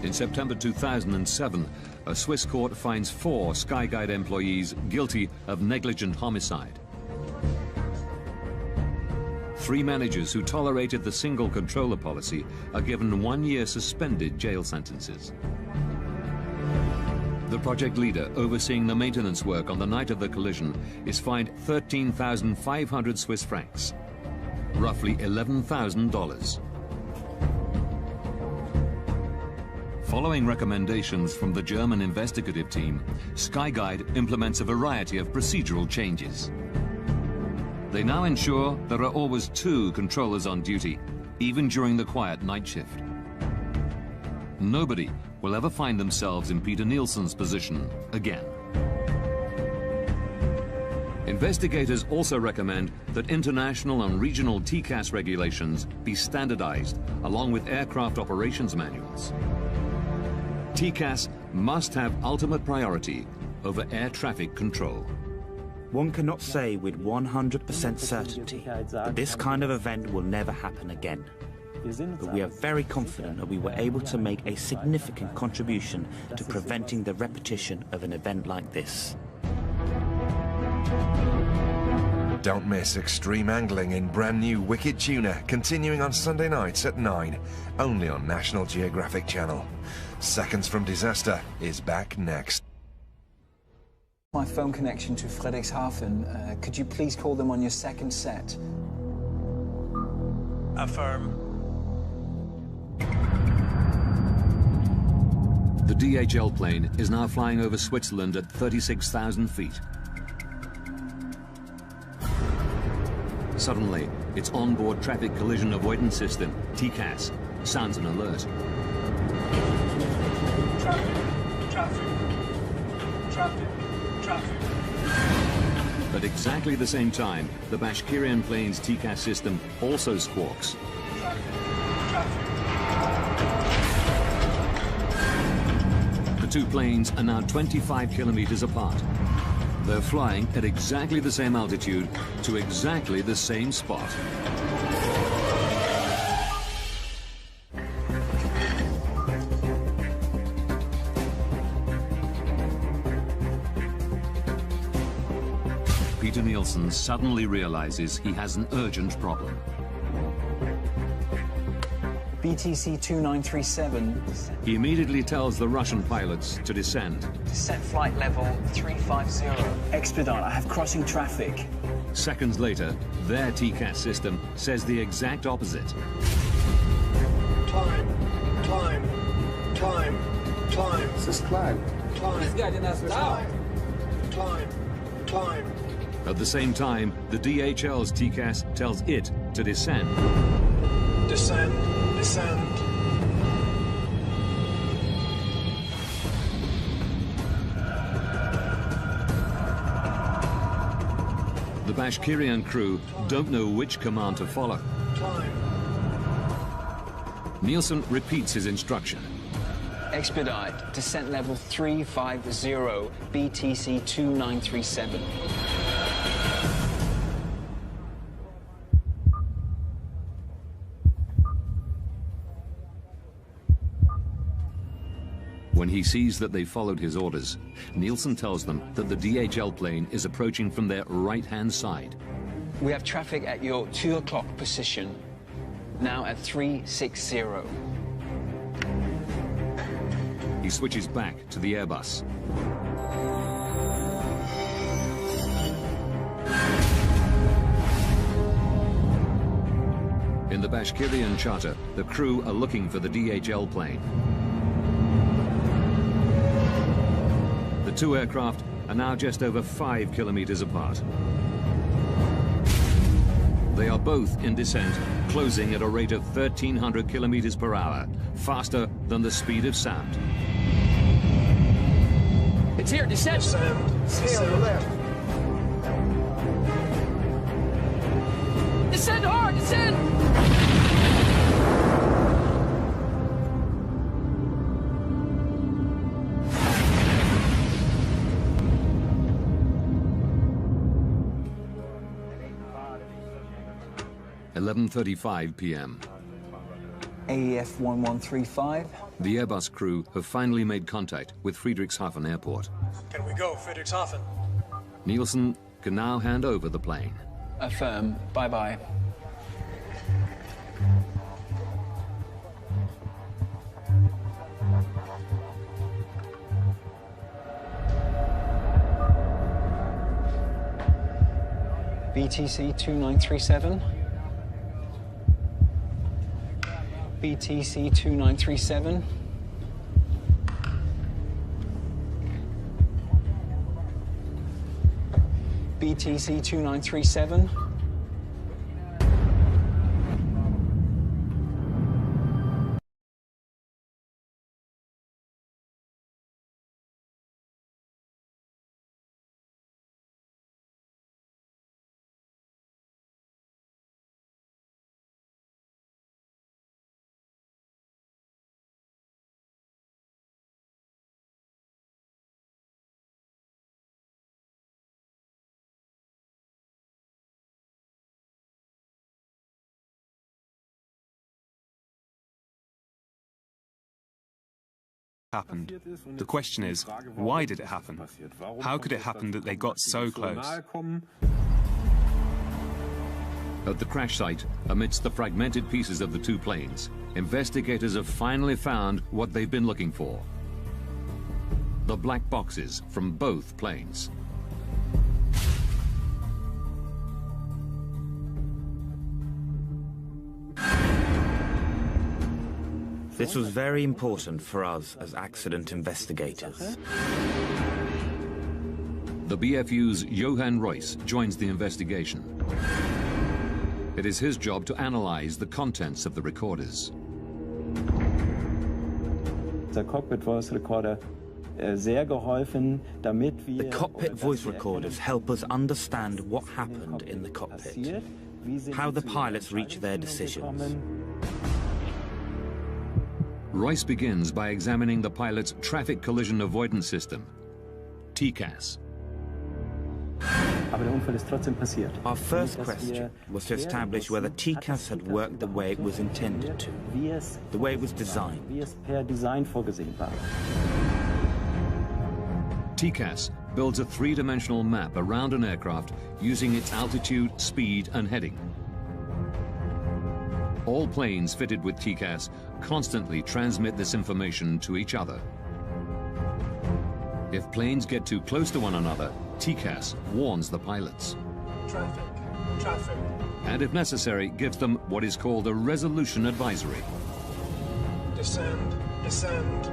Speaker 2: In September 2007, a Swiss court finds 4 Skyguide employees guilty of negligent homicide. 3 managers who tolerated the single controller policy are given 1-year suspended jail sentences. The project leader overseeing the maintenance work on the night of the collision is fined 13,500 Swiss francs, roughly $11,000. Following recommendations from the German investigative team, Skyguide implements a variety of procedural changes. They now ensure there are always 2 controllers on duty, even during the quiet night shift. Nobody will ever find themselves in Peter Nielsen's position again. Investigators also recommend that international and regional TCAS regulations be standardized, along with aircraft operations manuals. TCAS must have ultimate priority over air traffic control.
Speaker 12: One cannot say with 100% certainty that this kind of event will never happen again. But we are very confident that we were able to make a significant contribution to preventing the repetition of an event like this.
Speaker 1: Don't miss extreme angling in brand new Wicked Tuna, continuing on Sunday nights at 9, only on National Geographic Channel. Seconds from Disaster is back next.
Speaker 8: My phone connection to Frederikshavn. Could you please call them on your second set?
Speaker 15: Affirm.
Speaker 2: The DHL plane is now flying over Switzerland at 36,000 feet. Suddenly, its onboard traffic collision avoidance system, TCAS, sounds an alert.
Speaker 15: Traffic.
Speaker 2: At exactly the same time, the Bashkirian plane's TCAS system also squawks. The two planes are now 25 kilometers apart. They're flying at exactly the same altitude to exactly the same spot. Peter Nielsen suddenly realizes he has an urgent problem.
Speaker 8: BTC 2937.
Speaker 2: He immediately tells the Russian pilots to descend.
Speaker 8: Descent flight level 350. Expedite, I have crossing traffic.
Speaker 2: Seconds later, their TCAS system says the exact opposite.
Speaker 4: Climb.
Speaker 7: Es ist klein.
Speaker 4: Climb.
Speaker 2: At the same time, the DHL's TCAS tells it to descend.
Speaker 4: Descend.
Speaker 2: The Bashkirian crew don't know which command to follow. Nielsen repeats his instruction.
Speaker 8: Expedite, descent level 350, BTC 2937.
Speaker 2: When he sees that they followed his orders, Nielsen tells them that the DHL plane is approaching from their right-hand side.
Speaker 8: We have traffic at your 2 o'clock position, now at 360.
Speaker 2: He switches back to the Airbus. In the Bashkirian charter, the crew are looking for the DHL plane. The two aircraft are now just over 5 kilometers apart. They are both in descent, closing at a rate of 1,300 kilometers per hour, faster than the speed of sound.
Speaker 16: It's here, descend.
Speaker 7: Stay on the left.
Speaker 16: Descend hard, descend.
Speaker 2: 11:35 p.m.
Speaker 8: AEF 1135.
Speaker 2: The Airbus crew have finally made contact with Friedrichshafen Airport.
Speaker 4: Can we go, Friedrichshafen?
Speaker 2: Nielsen can now hand over the plane.
Speaker 8: Affirm. Bye-bye. BTC 2937. BTC 2937. BTC 2937.
Speaker 11: Happened. The question is, why did it happen? How could it happen that they got so close?
Speaker 2: At the crash site, amidst the fragmented pieces of the two planes, investigators have finally found what they've been looking for. The black boxes from both planes.
Speaker 12: This was very important for us as accident investigators.
Speaker 2: The BFU's Johan Royce joins the investigation. It is his job to analyze the contents of the recorders.
Speaker 18: The cockpit voice recorder sehr geholfen, damit wir
Speaker 12: the cockpit voice recorders help us understand what happened in the cockpit, how the pilots reach their decisions.
Speaker 2: Royce begins by examining the pilot's traffic collision avoidance system, TCAS.
Speaker 12: Our first question was to establish whether TCAS had worked the way it was intended to, the way it was designed.
Speaker 2: TCAS builds a three-dimensional map around an aircraft using its altitude, speed, and heading. All planes fitted with TCAS constantly transmit this information to each other. If planes get too close to one another, TCAS warns the pilots.
Speaker 4: Traffic, traffic.
Speaker 2: And if necessary, gives them what is called a resolution advisory.
Speaker 4: Descend, descend.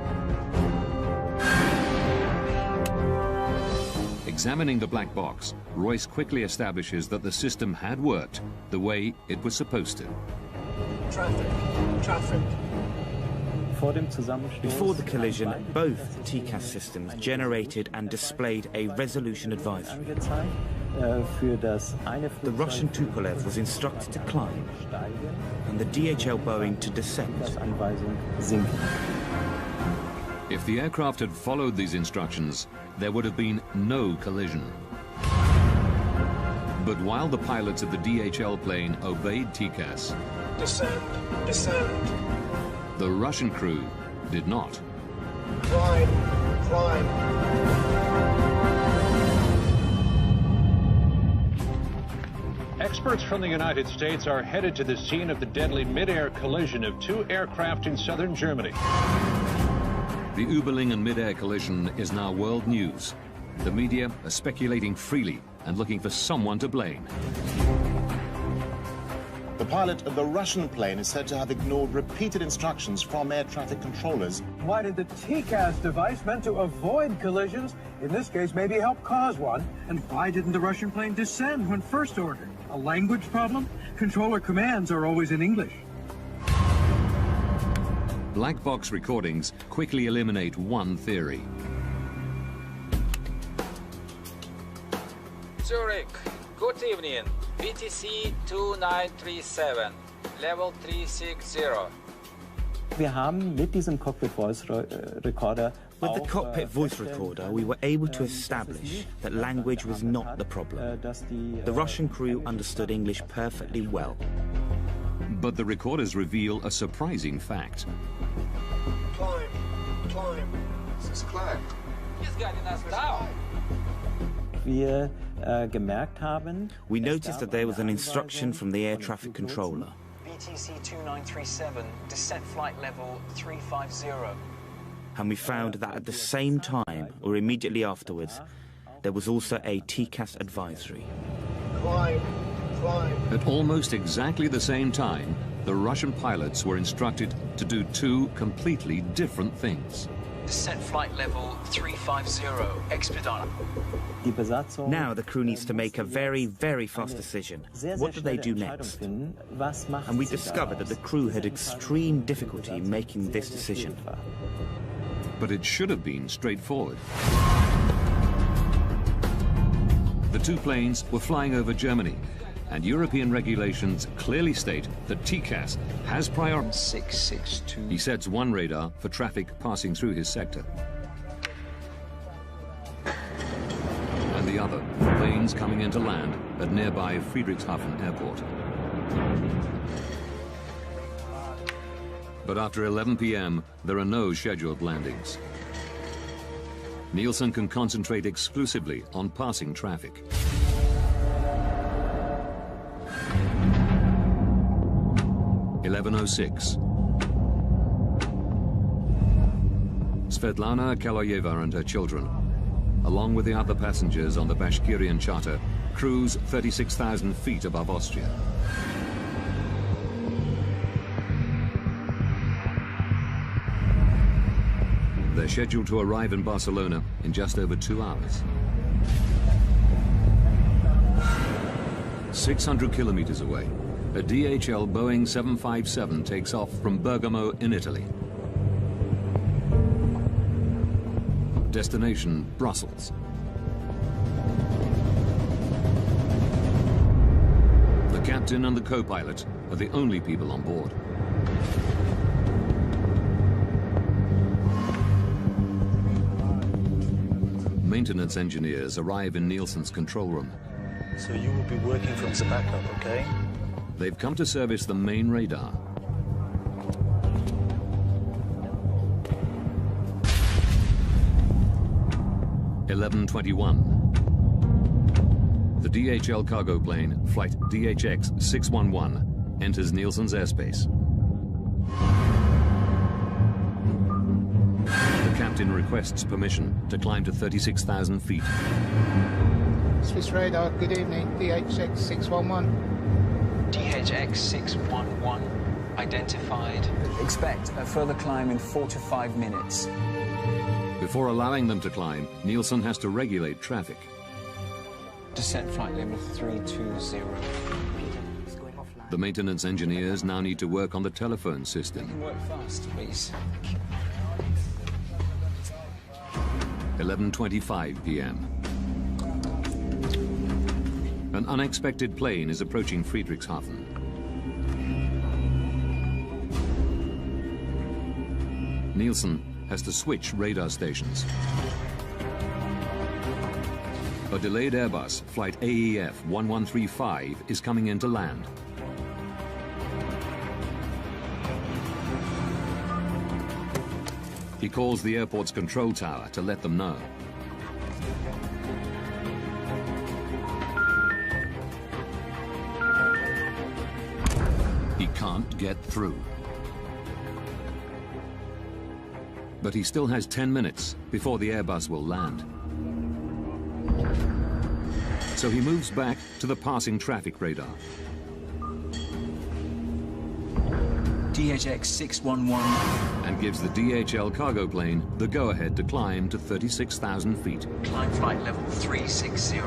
Speaker 2: Examining the black box, Royce quickly establishes that the system had worked the way it was supposed to.
Speaker 4: Traffic, traffic.
Speaker 12: Before the collision, both TCAS systems generated and displayed a resolution advisory. The Russian Tupolev was instructed to climb, and the DHL Boeing to descend.
Speaker 2: If the aircraft had followed these instructions, there would have been no collision. But while the pilots of the DHL plane obeyed TCAS,
Speaker 4: descend, descend,
Speaker 2: the Russian crew did not.
Speaker 4: Climb, climb.
Speaker 13: Experts from the United States are headed to the scene of the deadly mid-air collision of two aircraft in southern Germany.
Speaker 2: The Überlingen mid-air collision is now world news. The media are speculating freely and looking for someone to blame.
Speaker 14: The pilot of the Russian plane is said to have ignored repeated instructions from air traffic controllers.
Speaker 15: Why did the TCAS device meant to avoid collisions, in this case maybe help cause one? And why didn't the Russian plane descend when first ordered? A language problem? Controller commands are always in English.
Speaker 2: Black box recordings quickly eliminate one theory.
Speaker 6: Zurich, good evening. VTC 2937, level 360.
Speaker 18: Wir haben mit diesem Cockpit Voice Recorder
Speaker 12: With the cockpit voice recorder, we were able to establish that language was not the problem. The Russian crew understood English perfectly well.
Speaker 2: But the recorders reveal a surprising fact.
Speaker 4: Climb, climb. This is climb.
Speaker 6: He's getting us down.
Speaker 12: We noticed that there was an instruction from the air traffic controller.
Speaker 8: VTC 2937, descent flight level 350.
Speaker 12: And we found that at the same time, or immediately afterwards, there was also a TCAS advisory.
Speaker 4: Climb, climb.
Speaker 2: At almost exactly the same time, the Russian pilots were instructed to do two completely different things.
Speaker 8: Descent flight level 350, expedite.
Speaker 12: Now the crew needs to make a very, very fast decision. What do they do next? And we discovered that the crew had extreme difficulty making this decision.
Speaker 2: But it should have been straightforward. The two planes were flying over Germany, and European regulations clearly state that TCAS has priority.
Speaker 8: 662.
Speaker 2: He sets one radar for traffic passing through his sector, and the other for planes coming into land at nearby Friedrichshafen Airport. But after 11 p.m., there are no scheduled landings. Nielsen can concentrate exclusively on passing traffic. 11:06. Svetlana Kaloyeva and her children, along with the other passengers on the Bashkirian charter, cruise 36,000 feet above Austria. They're scheduled to arrive in Barcelona in just over 2 hours. 600 kilometers away, a DHL Boeing 757 takes off from Bergamo in Italy. Destination, Brussels. The captain and the co-pilot are the only people on board. Maintenance engineers arrive in Nielsen's control room.
Speaker 3: So you will be working from the backup, okay?
Speaker 2: They've come to service the main radar. (11:21). The DHL cargo plane, flight DHX 611, enters Nielsen's airspace. The captain requests permission to climb to 36,000 feet.
Speaker 7: Swiss radar, good evening, DHX 611.
Speaker 8: DHX 611 identified. Expect a further climb in 4 to 5 minutes.
Speaker 2: Before allowing them to climb, Nielsen has to regulate traffic.
Speaker 8: Descent flight level 320.
Speaker 2: The maintenance engineers now need to work on the telephone system.
Speaker 8: Work fast, please.
Speaker 2: 11:25 p.m. An unexpected plane is approaching Friedrichshafen. Nielsen has to switch radar stations. A delayed Airbus, flight AEF 1135, is coming in to land. He calls the airport's control tower to let them know. He can't get through. But he still has 10 minutes before the Airbus will land. So he moves back to the passing traffic radar.
Speaker 8: DHX 611.
Speaker 2: And gives the DHL cargo plane the go-ahead to climb to 36,000 feet.
Speaker 8: Climb flight level 360.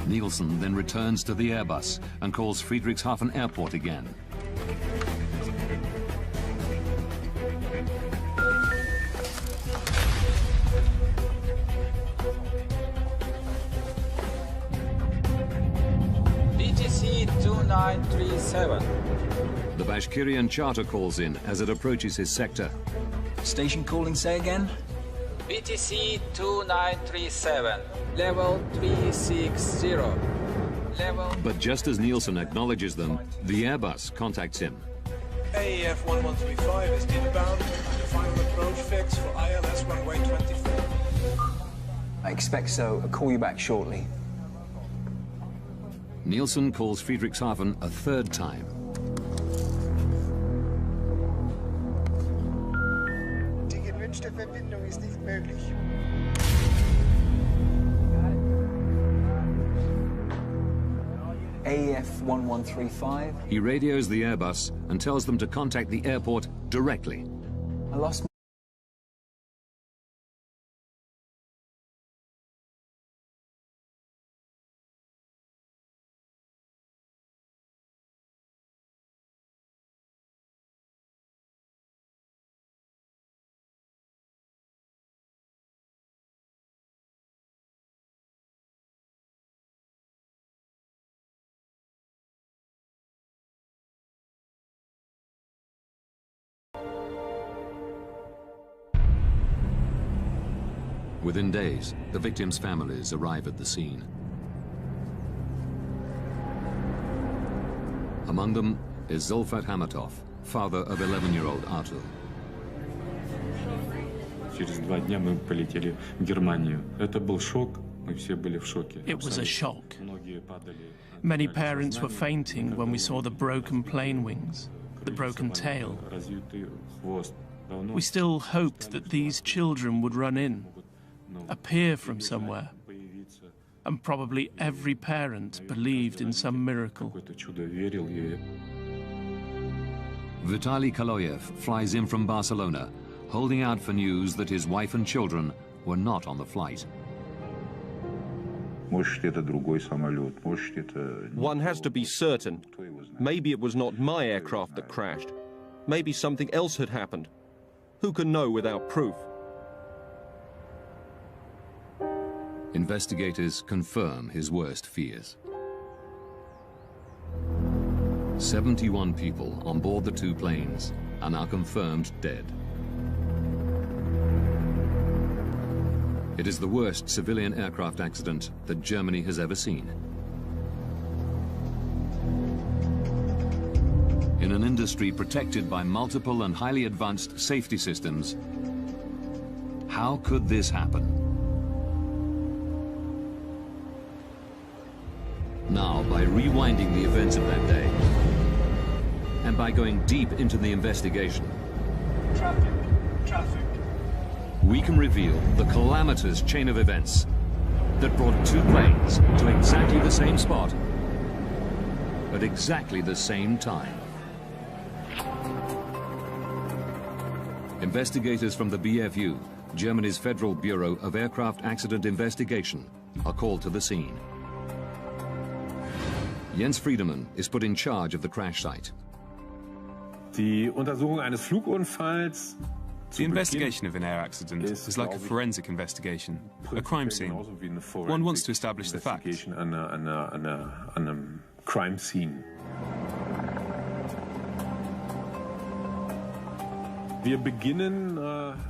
Speaker 2: Nielsen then returns to the Airbus and calls Friedrichshafen Airport again.
Speaker 6: BTC 2937.
Speaker 2: The Bashkirian charter calls in as it approaches his sector.
Speaker 8: Station calling, say again?
Speaker 6: BTC 2937, level 360. Level.
Speaker 2: But just as Nielsen acknowledges them, the Airbus contacts him.
Speaker 4: AEF 1135 is inbound. Final approach fix for ILS runway 24.
Speaker 8: I expect so. I'll call you back shortly.
Speaker 2: Nielsen calls Friedrichshafen a third time.
Speaker 7: Die gewünschte Verbindung ist nicht möglich.
Speaker 8: AEF 1135.
Speaker 2: He radios the Airbus and tells them to contact the airport directly.
Speaker 8: I lost
Speaker 2: Within days, the victims' families arrive at the scene. Among them is Zulfat Hamatov, father of 11-year-old Artur.
Speaker 9: It was a shock. Many parents were fainting when we saw the broken plane wings, the broken tail. We still hoped that these children would run in, appear from somewhere, and probably every parent believed in some miracle.
Speaker 2: Vitaly Kaloyev flies in from Barcelona, holding out for news that his wife and children were not on the flight.
Speaker 5: One has to be certain. Maybe it was not my aircraft that crashed. Maybe something else had happened. Who can know without proof?
Speaker 2: Investigators confirm his worst fears. 71 people on board the two planes are now confirmed dead. It is the worst civilian aircraft accident that Germany has ever seen. In an industry protected by multiple and highly advanced safety systems, how could this happen? Now, by rewinding the events of that day, and by going deep into the investigation,
Speaker 15: Traffic.
Speaker 2: we can reveal the calamitous chain of events that brought two planes to exactly the same spot at exactly the same time. Investigators from the BFU, Germany's Federal Bureau of Aircraft Accident Investigation, are called to the scene. Jens Friedemann is put in charge of the crash site.
Speaker 17: Die Untersuchung eines Flugunfalls.
Speaker 11: The investigation of an air accident is like a forensic investigation, a crime scene. One wants to establish the facts.
Speaker 17: Crime scene.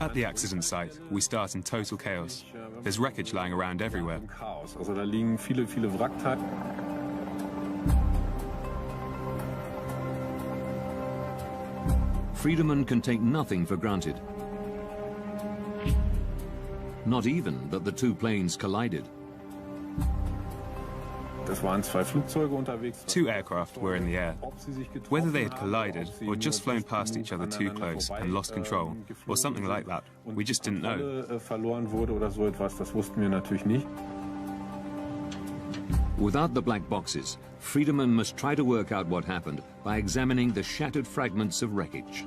Speaker 11: At the accident site, we start in total chaos. There's wreckage lying around everywhere.
Speaker 17: Also da liegen viele Wrackteile.
Speaker 2: Friedemann can take nothing for granted. Not even that the two planes collided.
Speaker 11: Two aircraft were in the air. Whether they had collided or just flown past each other too close and lost control, or something like that, we just didn't know.
Speaker 2: Without the black boxes, Friedemann must try to work out what happened by examining the shattered fragments of wreckage.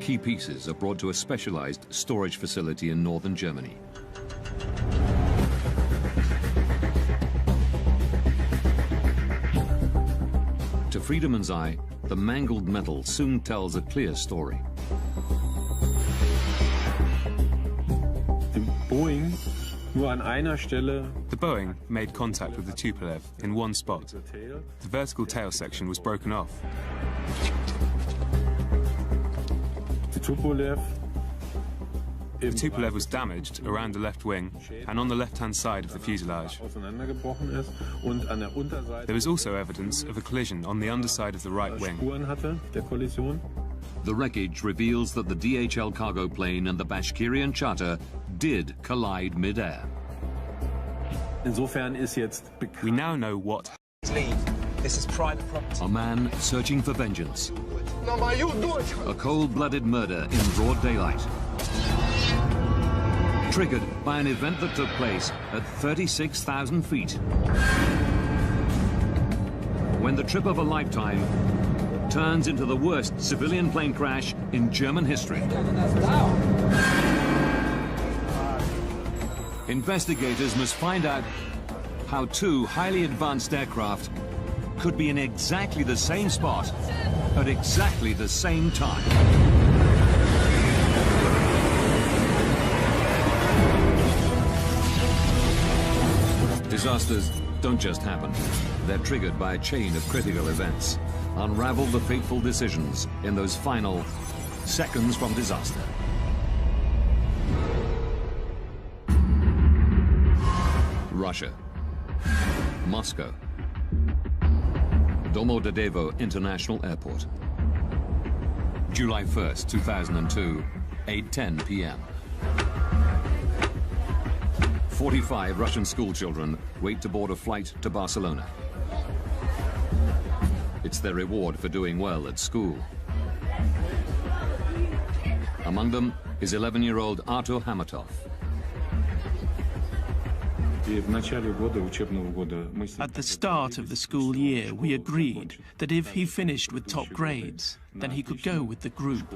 Speaker 2: Key pieces are brought to a specialized storage facility in northern Germany. To Friedemann's eye, the mangled metal soon tells a clear story.
Speaker 11: The Boeing made contact with the Tupolev in one spot. The vertical tail section was broken off.
Speaker 17: The
Speaker 11: Tupolev was damaged around the left wing and on the left-hand side of the fuselage. There was also evidence of a collision on the underside of the right wing.
Speaker 2: The wreckage reveals that the DHL cargo plane and the Bashkirian charter did collide mid-air.
Speaker 11: We now know what.
Speaker 6: This is private property.
Speaker 2: A man searching for vengeance. A cold-blooded murder in broad daylight. Triggered by an event that took place at 36,000 feet. When the trip of a lifetime turns into the worst civilian plane crash in German history. Investigators must find out how two highly advanced aircraft could be in exactly the same spot at exactly the same time. Disasters don't just happen. They're triggered by a chain of critical events. Unravel the fateful decisions in those final seconds from disaster. Russia. Moscow. Domodedovo International Airport. July 1st, 2002, 8:10 p.m. 45 Russian schoolchildren wait to board a flight to Barcelona. It's their reward for doing well at school. Among them is 11-year-old Artur Hamatov.
Speaker 9: At the start of the school year, we agreed that if he finished with top grades, then he could go with the group.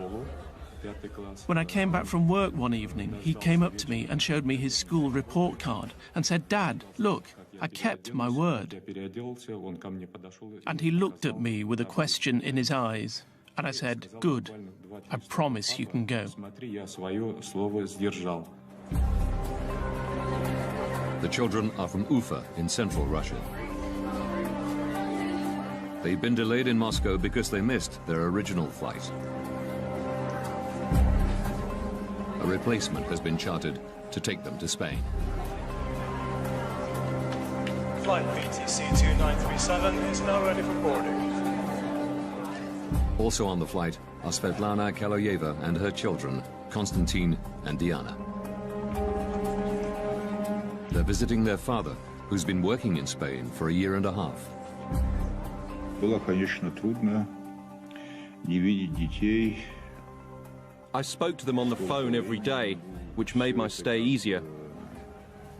Speaker 9: When I came back from work one evening, he came up to me and showed me his school report card and said, "Dad, look, I kept my word." And he looked at me with a question in his eyes, and I said, "Good, I promise you can go."
Speaker 2: The children are from Ufa in central Russia. They've been delayed in Moscow because they missed their original flight. A replacement has been chartered to take them to Spain.
Speaker 4: Flight BTC 2937 is now ready for boarding.
Speaker 2: Also on the flight are Svetlana Kaloyeva and her children, Konstantin and Diana. They're visiting their father, who's been working in Spain for a year and a half.
Speaker 5: I spoke to them on the phone every day, which made my stay easier.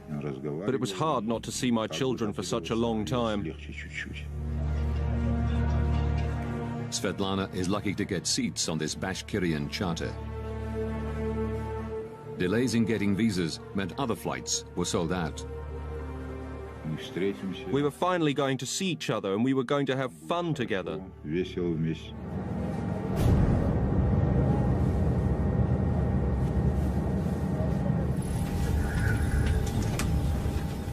Speaker 5: But it was hard not to see my children for such a long time.
Speaker 2: Svetlana is lucky to get seats on this Bashkirian charter. Delays in getting visas meant other flights were sold out.
Speaker 5: We were finally going to see each other and we were going to have fun together.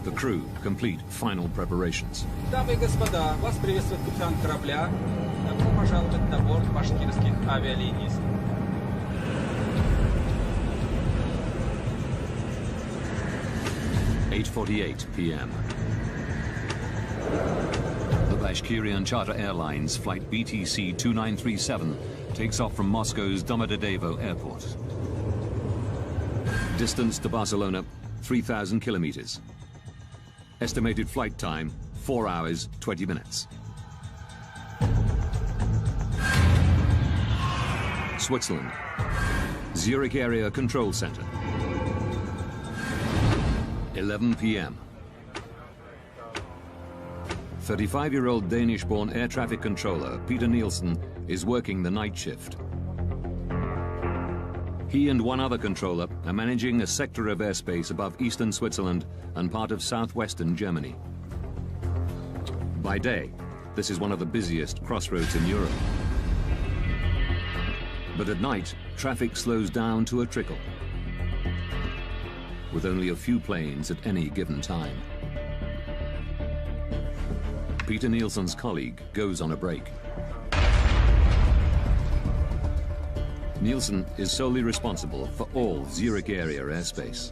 Speaker 2: The crew complete final preparations.
Speaker 10: Дамы и господа, вас приветствует капитан корабля. Добро пожаловать на борт башкирских авиалиний.
Speaker 2: 8:48 p.m. The Bashkirian Charter Airlines flight BTC 2937 takes off from Moscow's Domodedovo airport. Distance to Barcelona, 3,000 kilometers. Estimated flight time, 4 hours, 20 minutes. Switzerland. Zurich Area Control Center. 11 p.m. 35-year-old Danish-born air traffic controller Peter Nielsen is working the night shift. He and one other controller are managing a sector of airspace above eastern Switzerland and part of southwestern Germany. By day, this is one of the busiest crossroads in Europe. But at night, traffic slows down to a trickle, with only a few planes at any given time. Peter Nielsen's colleague goes on a break. Nielsen is solely responsible for all Zurich area airspace.